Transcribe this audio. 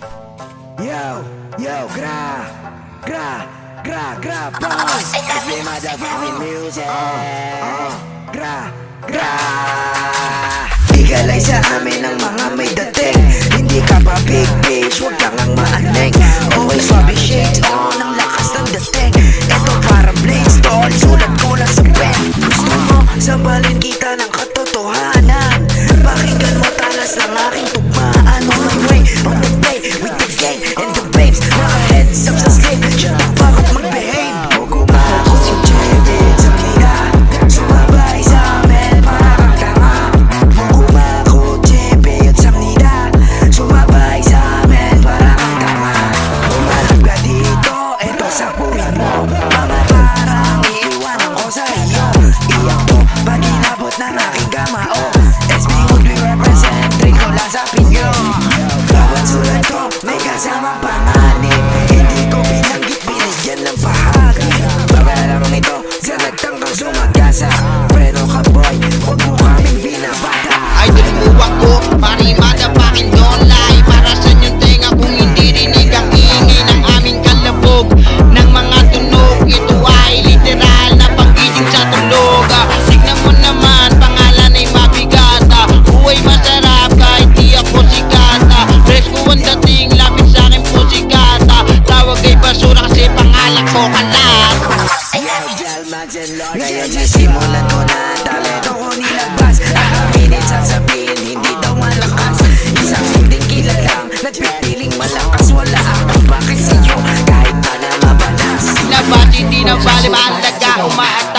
Yo, gra, boss. It's me motherfucking music. Gra. Igalay sa amin ang mga may dating. Hindi ka pa big bitch, huwag kang ang maaning. Always Bobby shades on, ang lakas ng dating. Ito para blades, tol, sulat ko lang sa pen. Gusto mo, sambalin kita ng katotohanan. Pakinggan mo talas ng aking tugmaan. On my way, on the day, with the gang and the babes. Mga heads up sa slate, shut the fuck up, mag-behave. Huwag kumako si Jevin sa kina. Sumabay sa amin, para kang tanga. Huwag kumako Jevin sa kanina. Sumabay sa amin, para kang tanga. Umarap ka dito, eto sa puwin mo. Mga parang iiwanan ko sa iyo. Iyak mo, pag inabot ng aking kamao. SB Hood, we represent, Rico lang sa pinyo. Bawat sulat ko, may kasamang panganib. Hindi ko binanggit, binigyan ng bahagi. Babalamang ito, sa nagtangkang sumagasa. Pero ka boy, huwag mo kaming binabata. Idol mo ako, parimada pakin donlay. Para sa inyong tenga kung hindi rinig ang ingay ng aming kalabog. Ng mga tunog, ito ay literal na pagiging sa tulog. Tignan mo naman, pangalan ay mabigat. Buhay masarap kahit di ako sikat. Presko ang dating, lapit sa akin po sikat. Tawag ay basura kasi pangalan ko kalat. Ngayon sisimulan ko na ang talento ko nilabas. Ang aminin sasabihin, hindi daw malakas. Isang hinding kilalang, nagpipiling malakas. Wala akong bakit sa'yo, kahit pa na mabalas. Sinabas, hindi na bali mahalaga, umaat